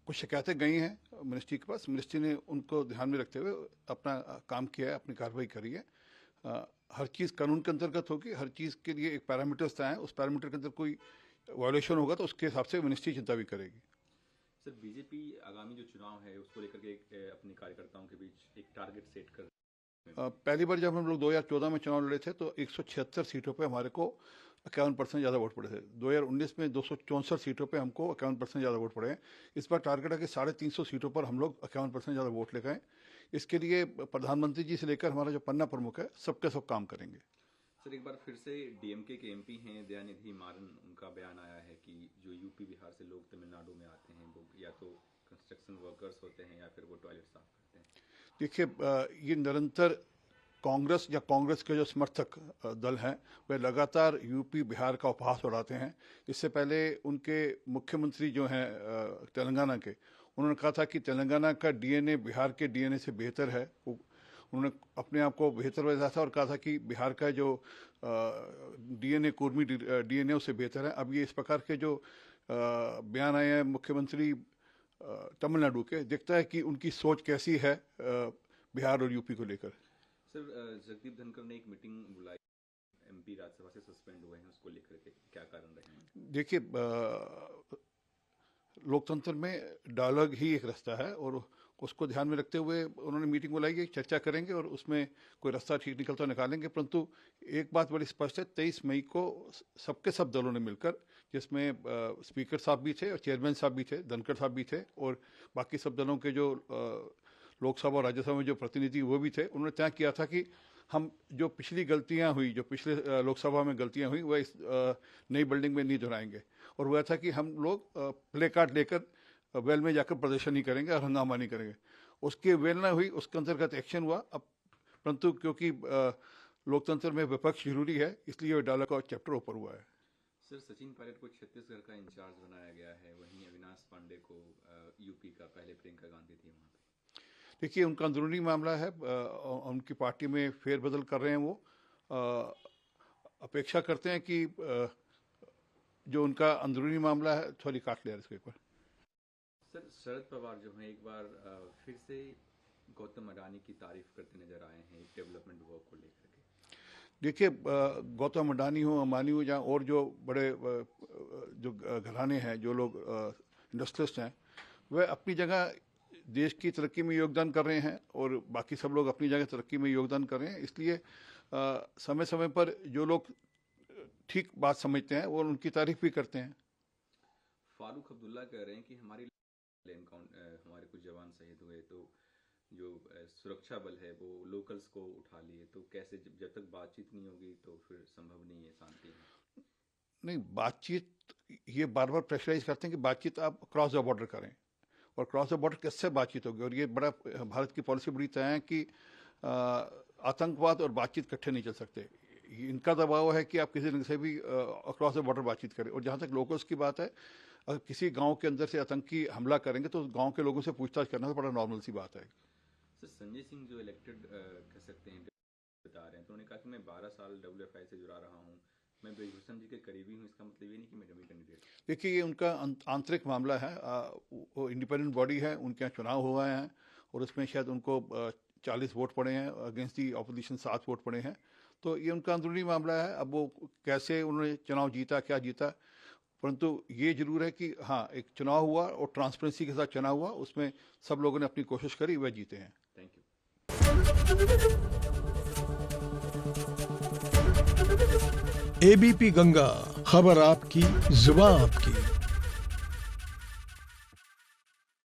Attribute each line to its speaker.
Speaker 1: कुछ शिकायतें गई हैं मिनिस्ट्री के पास। मिनिस्ट्री ने उनको ध्यान में रखते हुए अपना काम किया है, अपनी कार्रवाई करी है। हर चीज़ कानून के अंतर्गत होगी, हर चीज़ के लिए एक पैरामीटर्स तय हैं, उस पैरामीटर के अंदर कोई वायोलेशन होगा तो उसके हिसाब से मिनिस्ट्री चिंता भी करेगी।
Speaker 2: सर, बीजेपी आगामी जो चुनाव है उसको लेकर के अपने कार्यकर्ताओं के बीच एक टारगेट सेट कर
Speaker 1: पहली बार जब हम लोग 2014 में चुनाव लड़े थे तो 176 सीटों पे हमारे को 51% ज़्यादा वोट पड़े थे। 2019 में 264 सीटों पे हमको 51% ज़्यादा वोट पड़े हैं। इस बार टारगेट है कि 350 सीटों पर हम लोग 51% ज़्यादा वोट लेकर आएँ। इसके लिए प्रधानमंत्री जी से लेकर हमारा जो पन्ना प्रमुख है सबके सब काम करेंगे।
Speaker 2: सर, एक बार फिर से डीएमके के एमपी हैं दयानिधि मारन, उनका बयान आया है कि जो यूपी बिहार से लोग तमिलनाडु में आते हैं वो या तो कंस्ट्रक्शन वर्कर्स होते हैं या फिर वो टॉयलेट साफ करते हैं।
Speaker 1: देखिए, ये निरंतर कांग्रेस या कांग्रेस के जो समर्थक दल हैं वे लगातार यूपी बिहार का उपहास उड़ाते हैं। इससे पहले उनके मुख्यमंत्री जो हैं तेलंगाना के, उन्होंने कहा था कि तेलंगाना का डीएनए बिहार के डीएनए से बेहतर है। उन्होंने अपने आप को बेहतर बताया था और कहा था कि बिहार का जो डीएनए कुर्मी डीएनए उससे बेहतर है। अब ये इस प्रकार के जो बयान आए हैं मुख्यमंत्री तमिलनाडु के, दिखता है कि उनकी सोच कैसी है बिहार और यूपी को लेकर।
Speaker 2: सर, जगदीप धनखड़ ने एक मीटिंग बुलाई, एमपी राज्यसभा से सस्पेंड हुए हैं, उसको लेकर के क्या कारण रहे हैं?
Speaker 1: देखिए, लोकतंत्र में डायलॉग ही एक रास्ता है और उसको ध्यान में रखते हुए उन्होंने मीटिंग बुलाई है, चर्चा करेंगे और उसमें कोई रास्ता ठीक निकलता निकालेंगे। परंतु एक बात बड़ी स्पष्ट है, 23 मई को सबके सब दलों ने मिलकर, जिसमें स्पीकर साहब भी थे और चेयरमैन साहब भी थे, धनखड़ साहब भी थे और बाकी सब दलों के जो लोकसभा और राज्यसभा में जो प्रतिनिधि वो भी थे, उन्होंने तय किया था कि हम जो पिछली गलतियां हुई, जो पिछले लोकसभा में गलतियां हुई, वह इस नई बिल्डिंग में नहीं दोहराएंगे। और वह था कि हम लोग प्ले कार्ड लेकर वेल में जाकर प्रदर्शन नहीं करेंगे और हंगामा नहीं करेंगे। उसके वेल ना हुई, उसके अंतर्गत एक्शन हुआ। अब परंतु क्योंकि लोकतंत्र में विपक्ष जरूरी है, इसलिए डायलॉग का चैप्टर ऊपर हुआ है।
Speaker 2: सर, सचिन पायलट को छत्तीसगढ़ का इंचार्ज बनाया गया है, वहीं अविनाश पांडे को यूपी का, पहले प्रियंका गांधी थी वहाँ पे।
Speaker 1: देखिए, उनका अंदरूनी मामला है, उनकी पार्टी में फेरबदल कर रहे हैं। वो अपेक्षा करते हैं कि जो उनका अंदरूनी मामला है थोड़ी काट लिया इसके ऊपर।
Speaker 2: सर, शरद पवार जो हैं एक बार फिर से गौतम अडानी की तारीफ करते नजर आए हैं डेवलपमेंट वर्क को लेकर के।
Speaker 1: देखिए, गौतम अडानी हो, अंबानी हो, या और जो बड़े जो घराने हैं, जो लोग इंडस्ट्रियस्ट हैं, वह अपनी जगह देश की तरक्की में योगदान कर रहे हैं और बाकी सब लोग अपनी जगह तरक्की में योगदान कर रहे हैं। इसलिए समय समय पर जो लोग ठीक बात समझते हैं वो उनकी तारीफ भी करते हैं।
Speaker 2: फारूक अब्दुल्ला कह रहे हैं कि हमारे कुछ जवान शहीद हुए तो जो सुरक्षा बल है वो लोकल्स को उठा लिए, तो कैसे जब तक बातचीत नहीं होगी तो फिर संभव नहीं है शांति।
Speaker 1: नहीं, बातचीत, ये बार बार प्रेशराइज करते हैं कि बातचीत आप क्रॉस द बॉर्डर करें, और क्रॉस द बॉर्डर किससे बातचीत होगी। और ये बड़ा भारत की पॉलिसी बड़ी तय है कि आतंकवाद और बातचीत इकट्ठे नहीं चल सकते। इनका दबाव है कि आप किसी ढंग से भी अक्रॉस द बॉर्डर बातचीत करें। और जहाँ तक लोकल्स की बात है, अगर किसी गांव के अंदर से आतंकी हमला करेंगे तो गांव के लोगों से पूछताछ करना तो बड़ा नॉर्मल सी बात है।
Speaker 2: सर, संजय सिंह जो इलेक्टेड कह सकते हैं बता रहे हैं, तो उन्होंने कहा कि मैं 12 साल WFI से जुड़ा रहा हूँ, मैं ब्रिजभूषण जी के करीबी हूँ, इसका मतलब ये नहीं कि मैं डमी कैंडिडेट।
Speaker 1: देखिए, ये उनका आंतरिक मामला है। वो इंडिपेंडेंट बॉडी है, उनके यहाँ चुनाव हुआ है और उसमें शायद उनको 40 वोट पड़े हैं, अगेंस्ट दी ऑपोजिशन 7 वोट पड़े हैं। तो ये उनका अंदरूनी मामला है। अब वो कैसे उन्होंने चुनाव जीता, क्या जीता, परंतु ये जरूर है कि हाँ, एक चुनाव हुआ और ट्रांसपेरेंसी के साथ चुनाव हुआ, उसमें सब लोगों ने अपनी कोशिश करी, वह जीते हैं।
Speaker 2: Thank you.
Speaker 3: ABP गंगा, खबर आपकी, जुबान आपकी।